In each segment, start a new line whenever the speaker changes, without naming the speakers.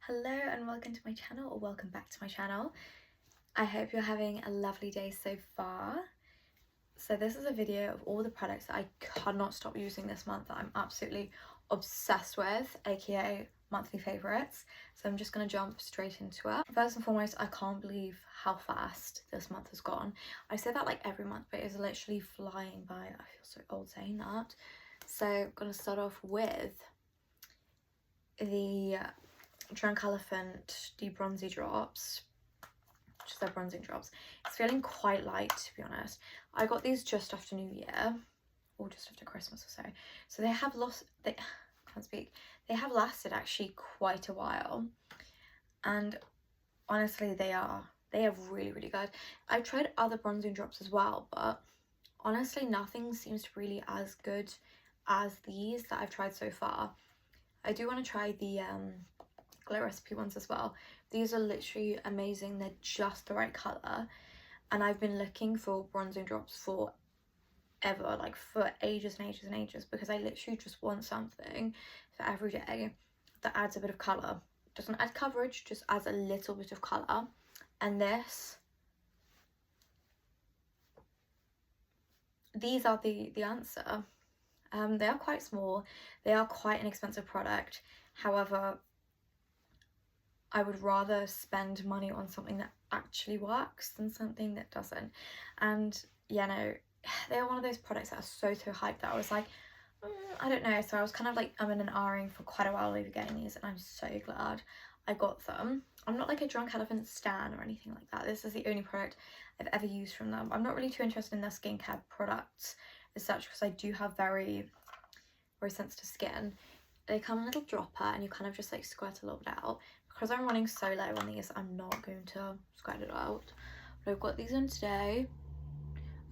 Hello and welcome to my channel, or welcome back to my channel. I hope you're having a lovely day so far. So this is a video of all the products that I cannot stop using this month that I'm absolutely obsessed with, aka monthly favourites. So I'm just going to jump straight into it. First and foremost, I can't believe how fast this month has gone. I say that like every month, but it's literally flying by. I feel so old saying that. So I'm going to start off with the Drunk Elephant Deep Bronzy Drops, just their bronzing drops. It's feeling quite light, to be honest. I got these just after New Year, or just after Christmas or so. So they have they have lasted actually quite a while, and honestly they are really good. I've tried other bronzing drops as well, but honestly nothing seems really as good as these that I've tried so far. I do want to try the Glow Recipe ones as well. These are literally amazing. They're just the right colour, and I've been looking for bronzing drops for ever, like for ages and ages and ages, because I literally just want something for every day that adds a bit of colour. Doesn't add coverage, just adds a little bit of colour. And these are the answer. They are quite small, they are quite an expensive product. However, I would rather spend money on something that actually works than something that doesn't. And yeah, no, they are one of those products that are so hyped that I was like, I don't know. So I was kind of like, I'm in an R-ing for quite a while over getting these, and I'm so glad I got them. I'm not like a Drunk Elephant stan or anything like that. This is the only product I've ever used from them. I'm not really too interested in their skincare products as such, because I do have very sensitive skin. They come in a little dropper and you kind of just like squirt a little bit out. Because I'm running so low on these, I'm not going to squirt it out. But I've got these in today,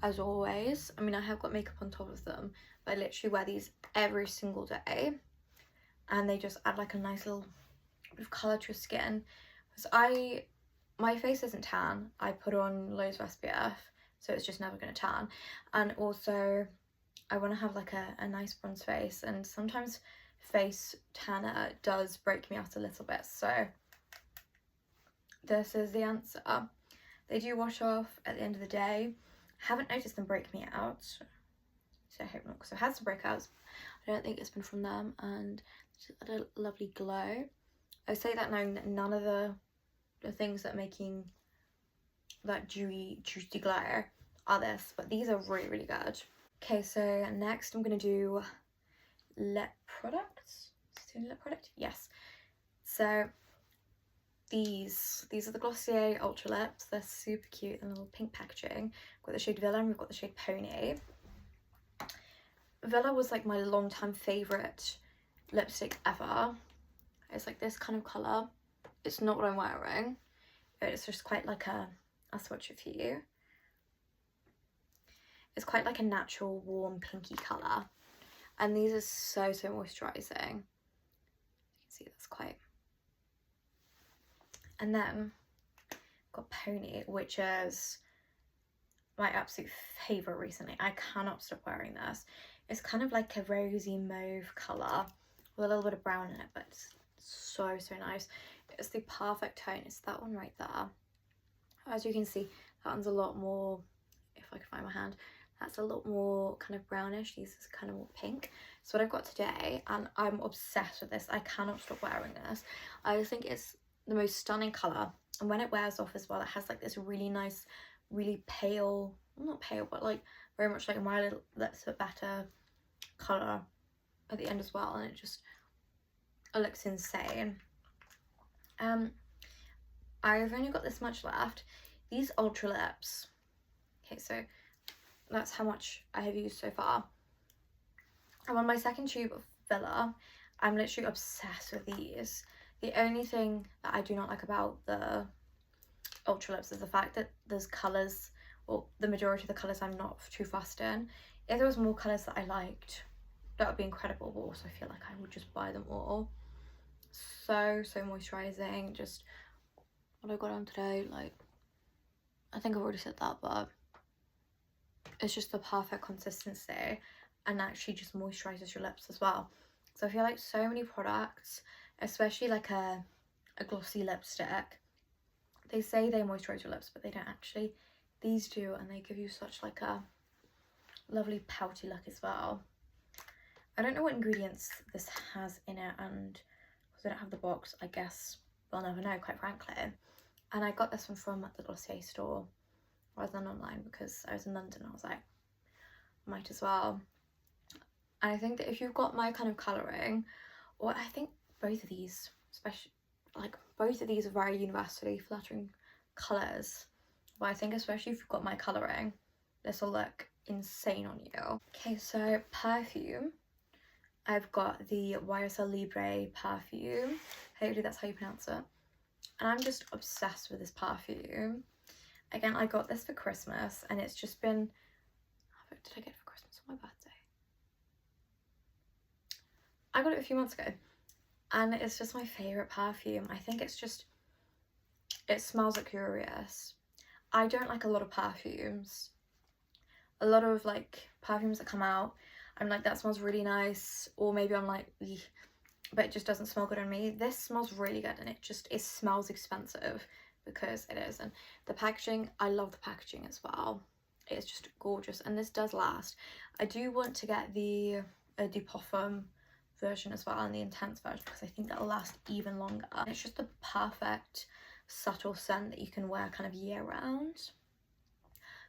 as always. I mean, I have got makeup on top of them, but I literally wear these every single day, and they just add like a nice little bit of colour to your skin. Because my face isn't tan. I put on loads of SPF, so it's just never going to tan. And also I want to have like a nice bronze face, and sometimes face tanner does break me out a little bit, so this is the answer. They do wash off at the end of the day. Haven't noticed them break me out, so I hope not, because I've had some breakouts. I don't think it's been from them, and just a lovely glow. I say that knowing that none of the things that are making that juicy glow are this, but these are really good. Okay, so next I'm going to do lip products. Lip product? Yes. So these are the Glossier Ultra Lips. They're super cute in little pink packaging. We've got the shade Villa and we've got the shade Pony. Villa was like my long-time favourite lipstick ever. It's like this kind of colour. It's not what I'm wearing. It's just quite like I'll swatch it for you. It's quite like a natural warm pinky colour, and these are so moisturising. You can see that's quite. And then I've got Pony, which is my absolute favourite recently. I cannot stop wearing this. It's kind of like a rosy mauve colour with a little bit of brown in it, but it's so nice. It's the perfect tone. It's that one right there. As you can see, that one's a lot more, if I can find my hand, that's a lot more kind of brownish. This is kind of more pink. So what I've got today, and I'm obsessed with this. I cannot stop wearing this. I just think it's the most stunning colour, and when it wears off as well, it has like this really nice, really pale, not pale, but like very much like My Little Lips but better colour at the end as well, and it looks insane. I've only got this much left. These Ultra Lips, okay, so that's how much I have used so far. I'm on my second tube of Villa. I'm literally obsessed with these. The only thing that I do not like about the Ultra Lips is the fact that there's colours, or the majority of the colours I'm not too fussed in. If there was more colours that I liked, that would be incredible, but also I feel like I would just buy them all. So moisturising. Just what I got on today, like, I think I've already said that, but it's just the perfect consistency, and actually just moisturises your lips as well. So I feel like so many products, especially like a a glossy lipstick. They say they moisturize your lips, but they don't actually. These do, and they give you such like a lovely pouty look as well. I don't know what ingredients this has in it, and because I don't have the box, I guess we'll never know, quite frankly. And I got this one from the Glossier store rather than online because I was in London. I was like, might as well. And I think that if you've got my kind of colouring, or I think both of these, especially like both of these are very universally flattering colours, but I think especially if you've got my colouring, this will look insane on you. Okay, so perfume. I've got the YSL Libre perfume. Hopefully that's how you pronounce it. And I'm just obsessed with this perfume. Again, I got this for Christmas, and it's just been... Did I get it for Christmas or my birthday? I got it a few months ago, and it's just my favourite perfume. I think it's just... It smells luxurious. I don't like a lot of perfumes. A lot of like perfumes that come out, I'm like, that smells really nice, or maybe I'm like, eeh, but it just doesn't smell good on me. This smells really good, and it smells expensive because it is. And the packaging, I love the packaging as well. It's just gorgeous, and this does last. I do want to get the De Parfum version as well, and the intense version, because I think that'll last even longer. And it's just the perfect subtle scent that you can wear kind of year round,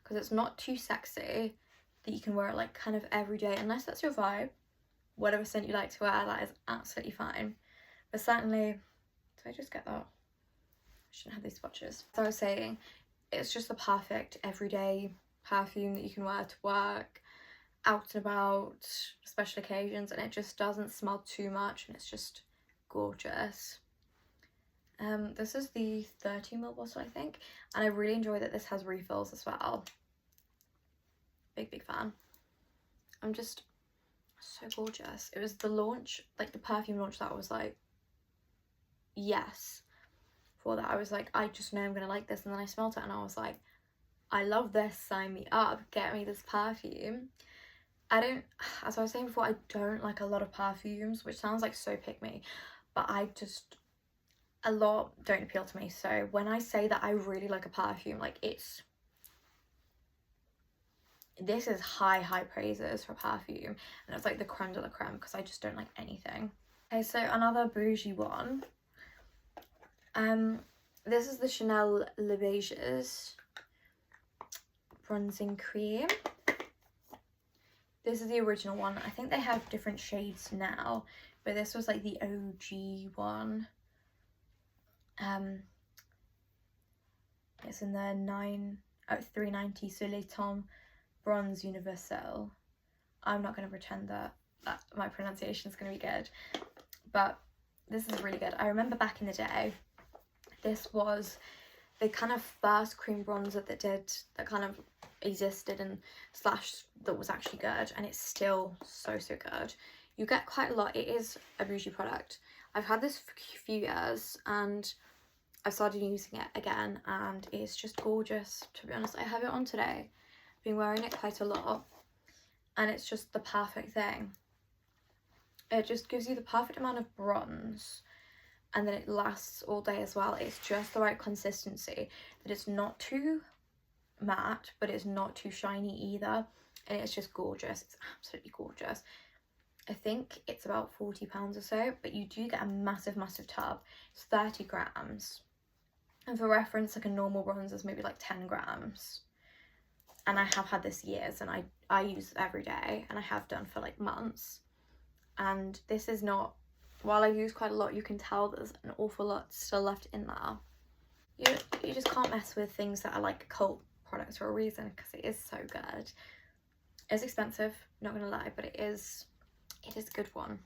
because it's not too sexy, that you can wear it like kind of every day, unless that's your vibe. Whatever scent you like to wear, that is absolutely fine. But certainly, did I just get that? I shouldn't have these swatches. As I was saying, it's just the perfect everyday perfume that you can wear to work, out and about, special occasions, and it just doesn't smell too much, and it's just gorgeous. This is the 30ml bottle, I think, and I really enjoy that this has refills as well. Big fan. I'm just so gorgeous. It was the launch, like the perfume launch, that I was like, yes. For that, I was like, I just know I'm gonna like this, and then I smelled it and I was like, I love this, sign me up, get me this perfume. I don't, as I was saying before, I don't like a lot of perfumes, which sounds like so pick me, but a lot don't appeal to me. So when I say that I really like a perfume, like this is high praises for perfume, and it's like the creme de la creme, because I just don't like anything. Okay, so another bougie one. This is the Chanel Le Beiges bronzing cream. This is the original one. I think they have different shades now, but this was like the OG one. It's in the 390 Sur les Tons Bronze Universal. I'm not going to pretend that my pronunciation is going to be good, but this is really good. I remember back in the day, this was the kind of first cream bronzer that kind of existed and slash that was actually good, and it's still so good. You get quite a lot. It is a bougie product. I've had this for a few years, and I've started using it again, and it's just gorgeous, to be honest. I have it on today. I've been wearing it quite a lot, and it's just the perfect thing. It just gives you the perfect amount of bronze, and then it lasts all day as well. It's just the right consistency, that it's not too matte, but it's not too shiny either, and it's just gorgeous. It's absolutely gorgeous. I think it's about £40 or so, but you do get a massive tub. It's 30 grams, and for reference, like a normal bronzer is maybe like 10 grams, and I have had this years, and I use it every day, and I have done for like months. And this is not, while I've used quite a lot, you can tell there's an awful lot still left in there. You just can't mess with things that are like cult products for a reason, because it is so good. It's expensive, not gonna lie, but it is a good one.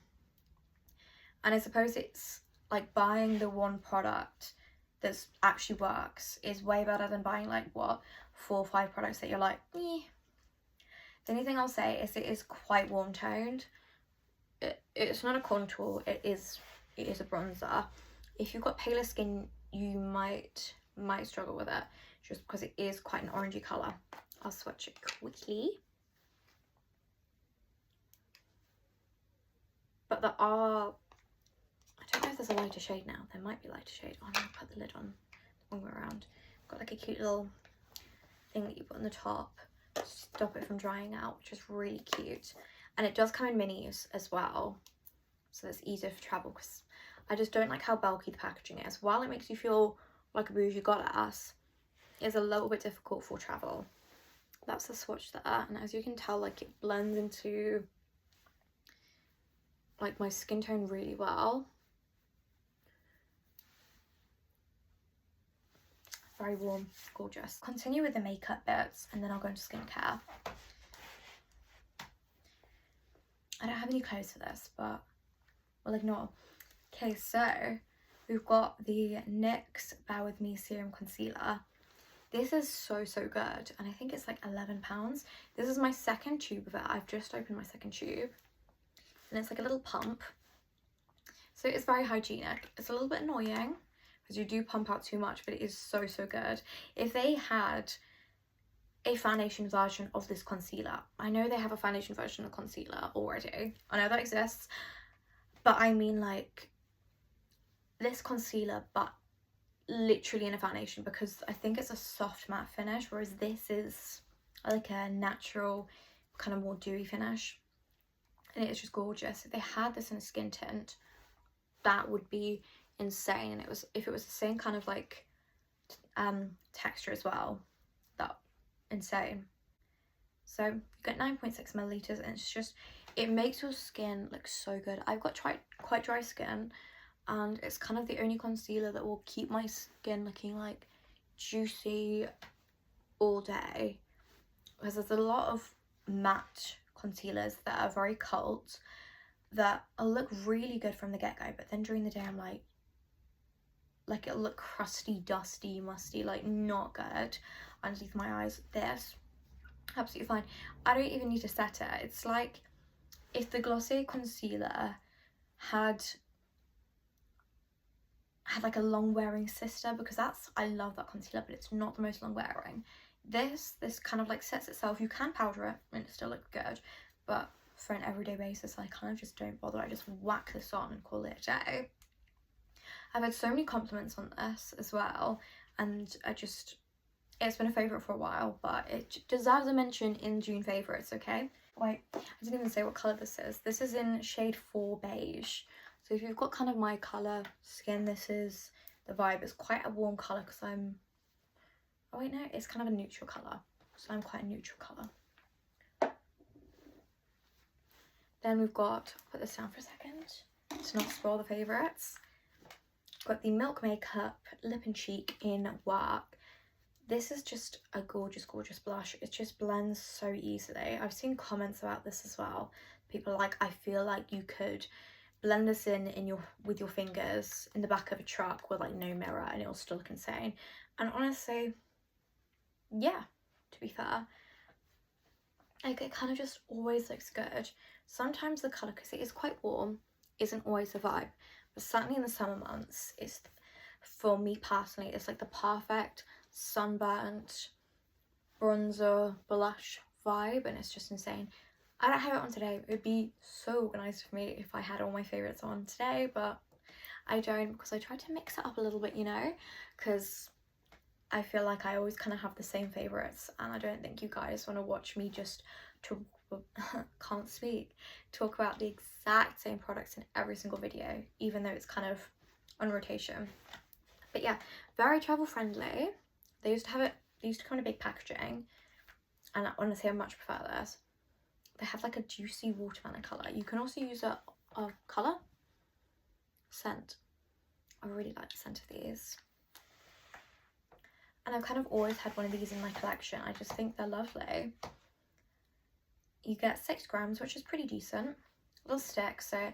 And I suppose it's like buying the one product that actually works is way better than buying like 4 or 5 products that you're like, eh. The only thing I'll say is it is quite warm toned. It's not a contour, it is a bronzer. If you've got paler skin, you might struggle with it, just because it is quite an orangey colour. I'll swatch it quickly. But there are, I don't know if if there's a lighter shade now. There might be a lighter shade. Oh, I'm gonna put the lid on the wrong way around. Got like a cute little thing that you put on the top to stop it from drying out, which is really cute. And it does come in minis as well, so it's easier for travel, because I just don't like how bulky the packaging is. While it makes you feel like a bougie goddess, it's a little bit difficult for travel. That's the swatch there, and as you can tell, like, it blends into like my skin tone really well. Very warm, gorgeous. Continue with the makeup bits and then I'll go into skincare. I don't have any clothes for this, but we'll ignore. Okay, so we've got the NYX Bear With Me Serum Concealer. This is so good, and I think it's like £11. This is my second tube of it. I've just opened my second tube, and it's like a little pump, so it's very hygienic. It's a little bit annoying because you do pump out too much, but it is so good. If they had a foundation version of this concealer, I know they have a foundation version of concealer already, I know that exists, but I mean like this concealer but literally in a foundation, because I think it's a soft matte finish, whereas this is like a natural kind of more dewy finish, and it is just gorgeous. If they had this in a skin tint, that would be insane. And if it was the same kind of like texture as well, that insane. So you get 9.6 milliliters, and it's just, it makes your skin look so good. I've got quite dry skin, and it's kind of the only concealer that will keep my skin looking like juicy all day, because there's a lot of matte concealers that are very cult that will look really good from the get-go, but then during the day I'm like it'll look crusty, dusty, musty, like not good underneath my eyes. This, absolutely fine. I don't even need to set it. It's like if the Glossier concealer had like a long wearing sister, because I love that concealer, but it's not the most long wearing. This kind of like sets itself. You can powder it and it still looks good, but for an everyday basis I kind of just don't bother. I just whack this on and call it a day. I've had so many compliments on this as well, and it's been a favourite for a while, but it deserves a mention in June favourites. Okay, wait, I didn't even say what colour this is. This is in shade 4 beige. So if you've got kind of my colour skin, this is the vibe. It's quite a warm colour because I'm, oh wait no, it's kind of a neutral colour, so I'm quite a neutral colour. Then we've got, put this down for a second to not spoil the favourites. Got the Milk Makeup Lip and Cheek in Work. This is just a gorgeous blush. It just blends so easily. I've seen comments about this as well. People are like, I feel like you could blend this with your fingers in the back of a truck with like no mirror and it'll still look insane. And honestly, yeah, to be fair, like it kind of just always looks good. Sometimes the colour, because it is quite warm, isn't always the vibe, but certainly in the summer months, it's, for me personally, it's like the perfect sunburnt bronzer blush vibe, and it's just insane. I don't have it on today. It would be so organised for me if I had all my favourites on today, but I don't, because I try to mix it up a little bit, you know, because I feel like I always kind of have the same favourites, and I don't think you guys want to watch me just talk about the exact same products in every single video, even though it's kind of on rotation. But yeah, very travel friendly. They used to come in a big packaging, and honestly I much prefer this. They have like a juicy watermelon colour. You can also use a colour scent. I really like the scent of these, and I've kind of always had one of these in my collection. I just think they're lovely. You get 6 grams, which is pretty decent. Little stick, so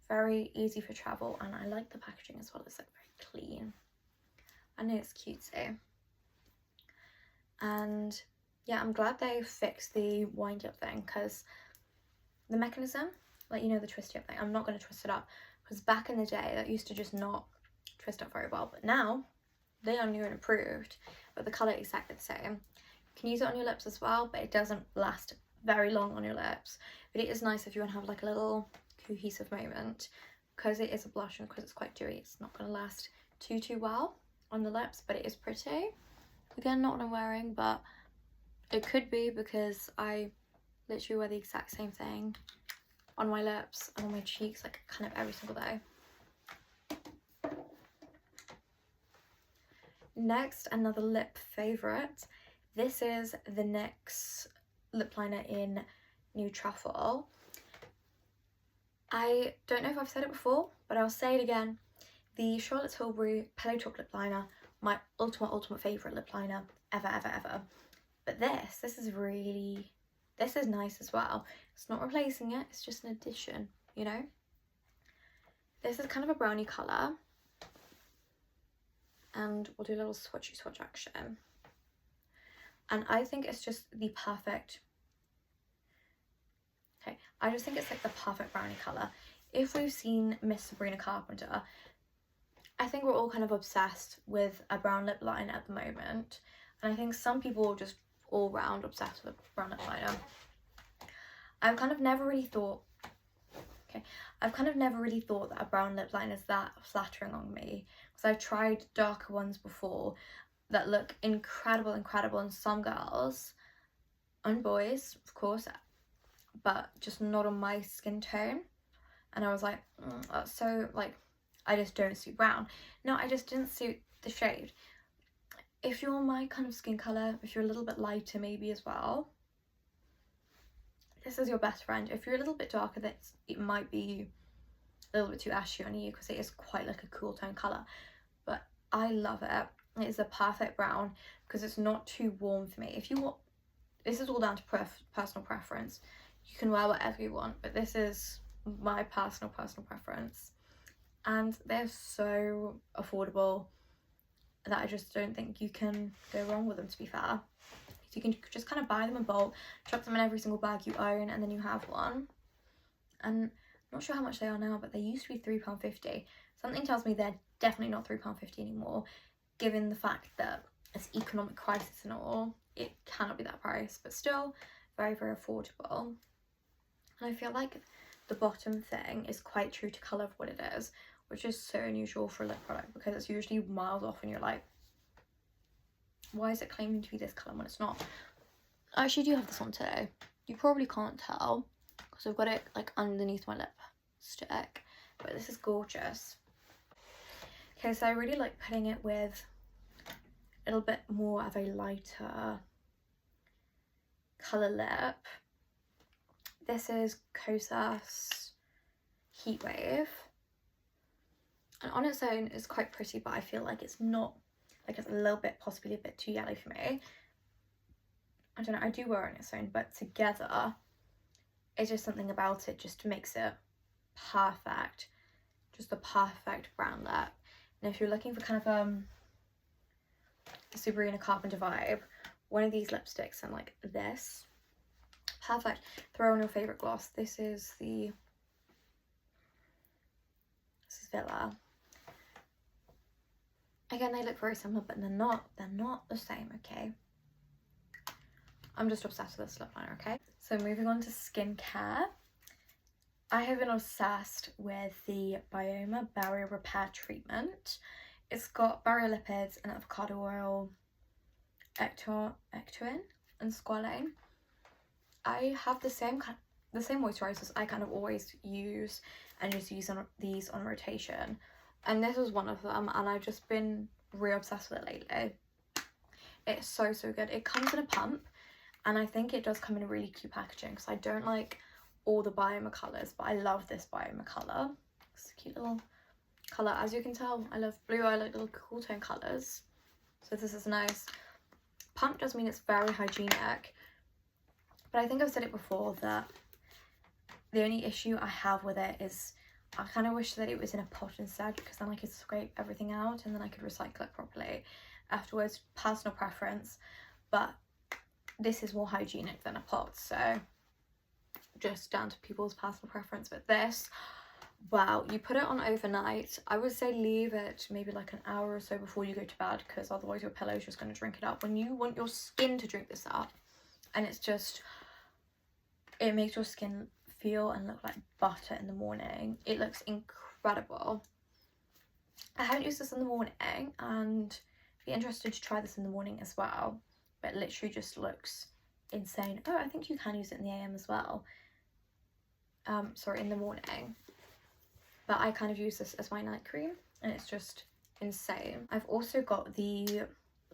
very easy for travel, and I like the packaging as well. It's like very clean. I know it's cutesy. And yeah, I'm glad they fixed the wind up thing, because the mechanism, like, you know, the twisty up thing, I'm not going to twist it up, because back in the day that used to just not twist up very well, but now they are new and improved, but the colour is exactly the same. You can use it on your lips as well, but it doesn't last very long on your lips. But it is nice if you want to have like a little cohesive moment, because it is a blush and because it's quite dewy, it's not going to last too well on the lips, but it is pretty. Again, not what I'm wearing, but it could be because I literally wear the exact same thing on my lips and on my cheeks like kind of every single day. Next, another lip favourite. This is the NYX lip liner in Nude Truffle. I don't know if I've said it before, but I'll say it again. The Charlotte Tilbury Pillow Talk lip liner, my ultimate favourite lip liner ever. But this is nice as well. It's not replacing it, it's just an addition, you know? This is kind of a brownie colour. And we'll do a little swatch action. And I think it's just the perfect, I just think it's like the perfect brownie colour. If we've seen Miss Sabrina Carpenter, I think we're all kind of obsessed with a brown lip liner at the moment. And I think some people are just all round obsessed with a brown lip liner. I've kind of never really thought that a brown lip liner is that flattering on me, because I've tried darker ones before that look incredible on some girls and boys, of course, but just not on my skin tone. And I was like, that's so, like, I just don't suit brown. No, I just didn't suit the shade. If you're my kind of skin colour, if you're a little bit lighter maybe as well, this is your best friend. If you're a little bit darker, it might be a little bit too ashy on you, because it is quite like a cool tone colour. But I love it. It is a perfect brown because it's not too warm for me. If you want, this is all down to personal preference. You can wear whatever you want, but this is my personal preference. And they're so affordable that I just don't think you can go wrong with them, to be fair. You can just kind of buy them in bulk, chuck them in every single bag you own, and then you have one. And I'm not sure how much they are now, but they used to be £3.50. Something tells me they're definitely not £3.50 anymore, given the fact that it's economic crisis and all. It cannot be that price, but still very affordable. And I feel like the bottom thing is quite true to colour of what it is, which is so unusual for a lip product, because it's usually miles off and you're like, why is it claiming to be this colour when it's not? I actually do have this on today. You probably can't tell because I've got it like underneath my lipstick, but this is gorgeous. Okay, so I really like putting it with a little bit more of a lighter colour lip. This is Kosas Heatwave. And on its own it's quite pretty, but I feel like it's not, like it's a little bit, possibly a bit too yellow for me. I don't know, I do wear it on its own, but together it's just something about it just makes it perfect. Just the perfect brown lip. And if you're looking for kind of a Sabrina Carpenter vibe, one of these lipsticks and like this, perfect. Throw on your favourite gloss. This is Villa. Again, they look very similar, but they're not the same, okay? I'm just obsessed with this lip liner, okay? So moving on to skincare. I have been obsessed with the Bioma Barrier Repair Treatment. It's got barrier lipids and avocado oil, ectoin and squalane. I have the same moisturizers I kind of always use, and just use these on rotation. And this was one of them, and I've just been really obsessed with it lately. It's so good. It comes in a pump, and I think it does come in a really cute packaging, because I don't like all the Bioma colours, but I love this Bioma colour. It's a cute little colour. As you can tell, I love blue. I like little cool tone colours, so this is nice. Pump does mean it's very hygienic, but I think I've said it before that the only issue I have with it is I kind of wish that it was in a pot instead, because then I could scrape everything out and then I could recycle it properly afterwards. Personal preference, but this is more hygienic than a pot, so just down to people's personal preference. But this, wow, you put it on overnight. I would say leave it maybe like an hour or so before you go to bed, because otherwise your pillow's just going to drink it up. When you want your skin to drink this up, and it's just, it makes your skin feel and look like butter in the morning. It looks incredible. I haven't used this in the morning, and if you're interested to try this in the morning as well, but it literally just looks insane. Oh, I think you can use it in the AM as well. Sorry, in the morning. But I kind of use this as my night cream, and it's just insane. I've also got the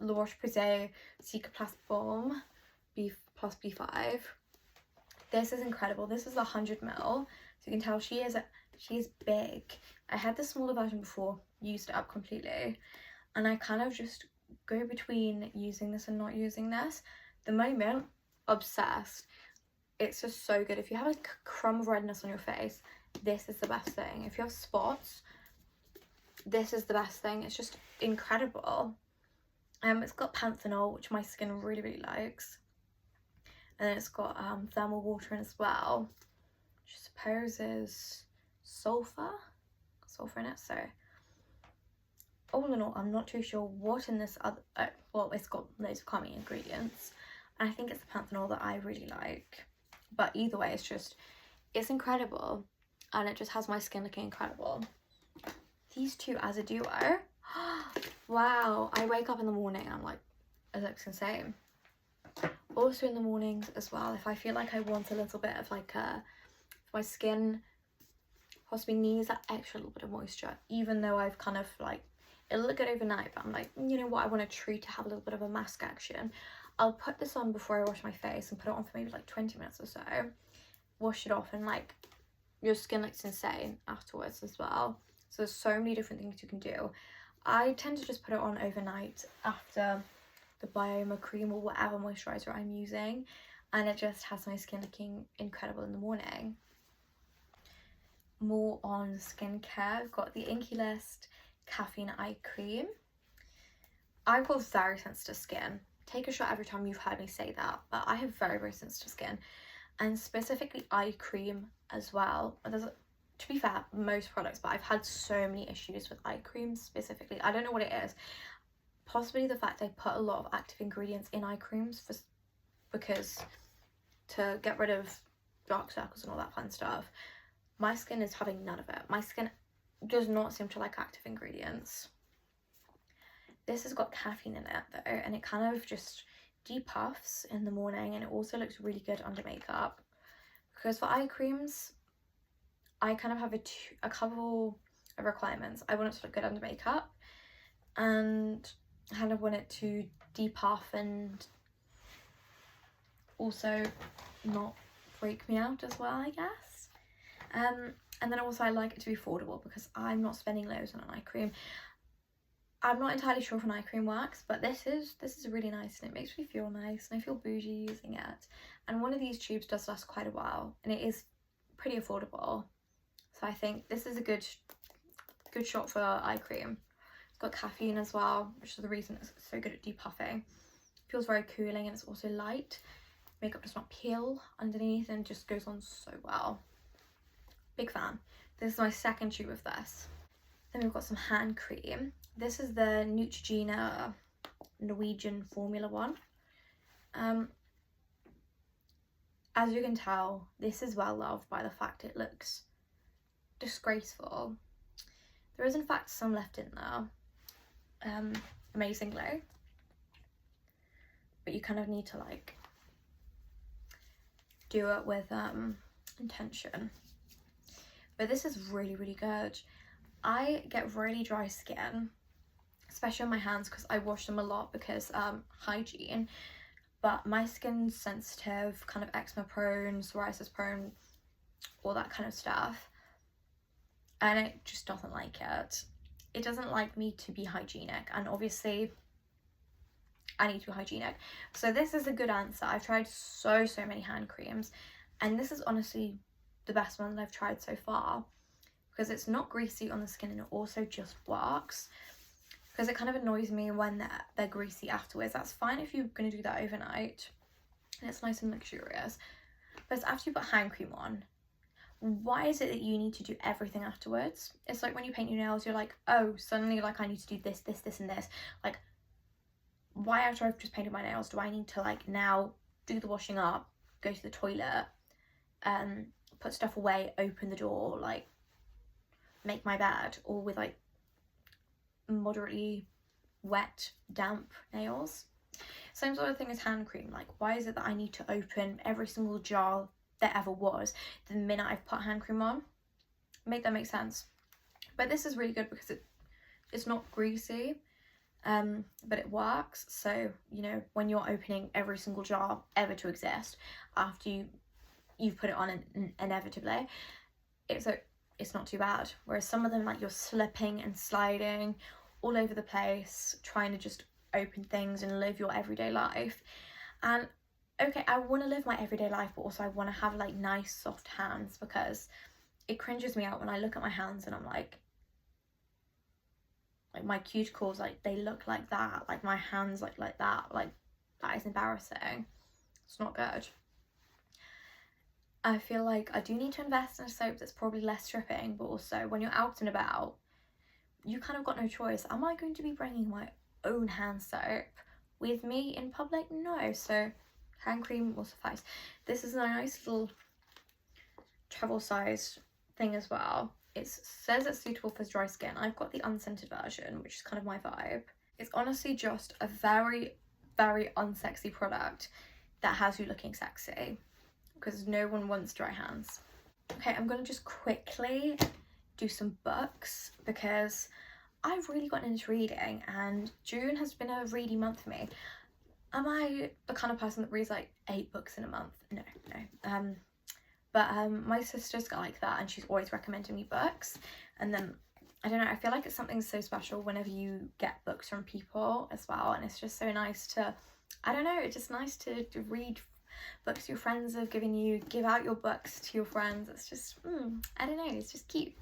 La Roche-Posay Cicaplast Balm B plus B5. This is incredible. This is 100 ml, so you can tell she is big. I had the smaller version before, used it up completely, and I kind of just go between using this and not using this. The moment, obsessed. It's just so good. If you have a crumb of redness on your face, this is the best thing. If you have spots, this is the best thing. It's just incredible. It's got panthenol, which my skin really, really likes. And then it's got thermal water in as well, which I suppose is sulfur in it. So all in all, I'm not too sure what in this other, well, it's got loads of calming ingredients, and I think it's the panthenol that I really like. But either way, it's incredible, and it just has my skin looking incredible. These two as a duo, wow, I wake up in the morning, I'm like, it looks insane. Also in the mornings as well, if I feel like I want a little bit of like my skin possibly needs that extra little bit of moisture, even though I've kind of like, it'll look good overnight, but I'm like, you know what, I want a treat to have a little bit of a mask action. I'll put this on before I wash my face and put it on for maybe like 20 minutes or so, wash it off, and like your skin looks insane afterwards as well. So there's so many different things you can do. I tend to just put it on overnight after the Bioma cream or whatever moisturizer I'm using, and it just has my skin looking incredible in the morning. More on skincare, I've got the Inkey List Caffeine Eye Cream. I've got very sensitive skin. Take a shot every time you've heard me say that, but I have very, very sensitive skin, and specifically eye cream as well. There's, to be fair, most products, but I've had so many issues with eye creams specifically. I don't know what it is. Possibly the fact I put a lot of active ingredients in eye creams because to get rid of dark circles and all that fun stuff. My skin is having none of it. My skin does not seem to like active ingredients. This has got caffeine in it though, and it kind of just depuffs in the morning, and it also looks really good under makeup. Because for eye creams, I kind of have a couple of requirements. I want it to look good under makeup, and I kind of want it to depuff and also not freak me out as well, I guess. And then also I like it to be affordable, because I'm not spending loads on an eye cream. I'm not entirely sure if an eye cream works, but this is really nice, and it makes me feel nice, and I feel bougie using it. And one of these tubes does last quite a while, and it is pretty affordable. So I think this is a good shot for eye cream. It's got caffeine as well, which is the reason it's so good at depuffing. It feels very cooling, and it's also light. Makeup does not peel underneath and just goes on so well. Big fan. This is my second tube of this. Then we've got some hand cream. This is the Neutrogena Norwegian formula one. As you can tell, this is well loved by the fact it looks disgraceful. There is in fact some left in there, amazingly, but you kind of need to like do it with intention. But this is really, really good. I get really dry skin, especially on my hands, because I wash them a lot because hygiene, but my skin's sensitive, kind of eczema prone, psoriasis prone, all that kind of stuff, and it just doesn't like it. It doesn't like me to be hygienic, and obviously I need to be hygienic. So this is a good answer. I've tried so many hand creams, and this is honestly the best one that I've tried so far, because it's not greasy on the skin, and it also just works. Because it kind of annoys me when they're greasy afterwards. That's fine if you're going to do that overnight and it's nice and luxurious, but it's after you put hand cream on, why is it that you need to do everything afterwards? It's like when you paint your nails, you're like, oh, suddenly like I need to do this and this. Like, why after I've just painted my nails do I need to like now do the washing up, go to the toilet, put stuff away, open the door? Like, make my bed, or with like moderately wet, damp nails. Same sort of thing as hand cream. Like, why is it that I need to open every single jar there ever was the minute I've put hand cream on? Make that make sense. But this is really good because it's not greasy, but it works. So, you know, when you're opening every single jar ever to exist after you've put it on inevitably, it's not too bad. Whereas some of them, like, you're slipping and sliding all over the place trying to just open things and live your everyday life. And okay, I want to live my everyday life, but also I want to have like nice soft hands, because it cringes me out when I look at my hands and I'm like my cuticles, like they look like that, like my hands like that, like that is embarrassing. It's not good. I feel like I do need to invest in a soap that's probably less stripping, but also when you're out and about, you kind of got no choice. Am I going to be bringing my own hand soap with me in public? No. So hand cream will suffice. This is a nice little travel size thing as well. It says it's suitable for dry skin. I've got the unscented version, which is kind of my vibe. It's honestly just a very, very unsexy product that has you looking sexy, because no one wants dry hands. Okay, I'm gonna just quickly do some books because I've really gotten into reading, and June has been a reading month for me. Am I the kind of person that reads like 8 books in a month? No. But my sister's like that, and she's always recommending me books. And then, I don't know, I feel like it's something so special whenever you get books from people as well. And it's just so nice to, I don't know, it's just nice to read books your friends have given you, give out your books to your friends. It's just, I don't know, it's just cute.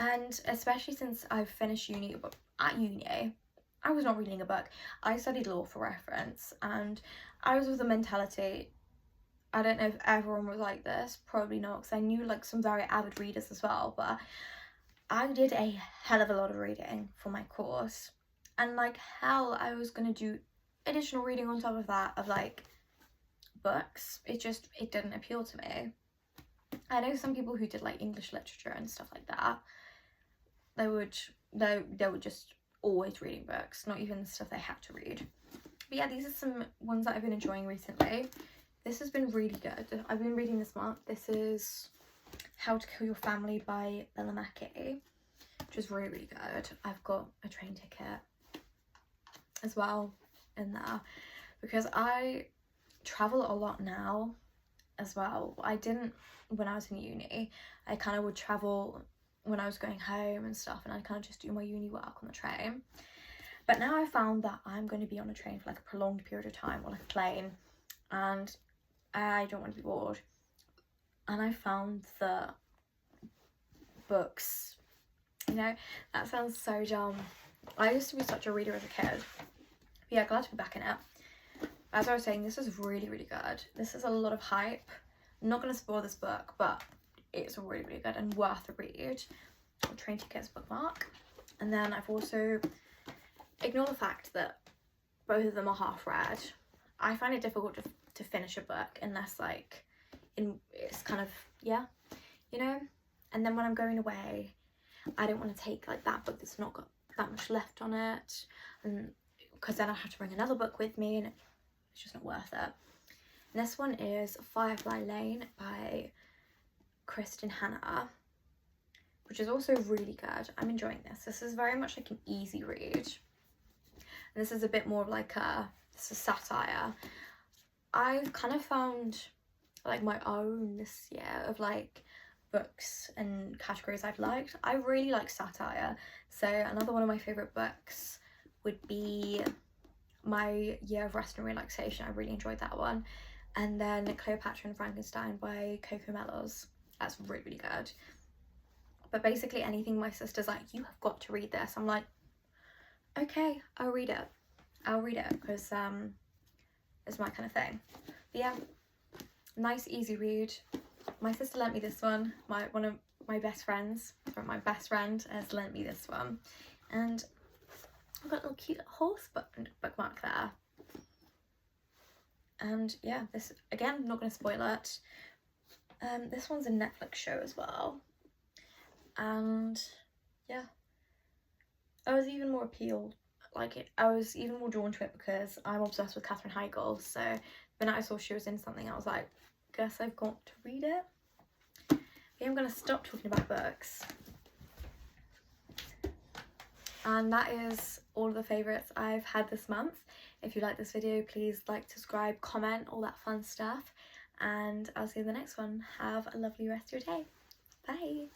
And especially since I've finished uni, but at uni, I was not reading a book. I studied law for reference, and I was with the mentality, I don't know if everyone was like this, probably not, because I knew like some very avid readers as well, but I did a hell of a lot of reading for my course, and like hell I was gonna do additional reading on top of that of like books. It didn't appeal to me. I know some people who did like English literature and stuff like that, they were just always reading books, not even the stuff they had to read. But yeah, these are some ones that I've been enjoying recently. This has been really good. I've been reading this month. This is How to Kill Your Family by belated, which is really, really good. I've got a train ticket as well in there because I travel a lot now as well. I didn't when I was in uni. I kind of would travel when I was going home and stuff, and I'd kind of just do my uni work on the train. But now I found that I'm going to be on a train for like a prolonged period of time, or like a plane, and I don't want to be bored. And I found the books, you know, that sounds so dumb. I used to be such a reader as a kid. But yeah, glad to be back in it. As I was saying, this is really, really good. This is a lot of hype. I'm not going to spoil this book, but it's really, really good and worth a read. Train tickets bookmark. And then I've also, ignore the fact that both of them are half read. I find it difficult to finish a book unless like it's kind of, yeah, you know. And then when I'm going away, I don't want to take like that book that's not got that much left on it, and because then I have to bring another book with me, and it's just not worth it. And this one is Firefly Lane by Kristen Hanna, which is also really good. I'm enjoying this. This is very much like an easy read, and this is a bit more of like this is satire. I've kind of found like my own this year of like books and categories I've liked. I really like satire, so another one of my favourite books would be My Year of Rest and Relaxation. I really enjoyed that one. And then Cleopatra and Frankenstein by Coco Mellows. That's really, really good. But basically anything my sister's like, you have got to read this, I'm like, okay, I'll read it because it's my kind of thing. But yeah, nice easy read. My sister lent me this one. One of my best friends, or my best friend, has lent me this one, and I've got a little cute horse bookmark there. And yeah, this again, I'm not going to spoil it. This one's a Netflix show as well, and yeah, I was even more appealed, I was even more drawn to it because I'm obsessed with Katherine Heigl. So the minute I saw she was in something, I was like, guess I've got to read it. Okay, I'm gonna stop talking about books. And that is all of the favourites I've had this month. If you like this video, please like, subscribe, comment, all that fun stuff. And I'll see you in the next one. Have a lovely rest of your day. Bye.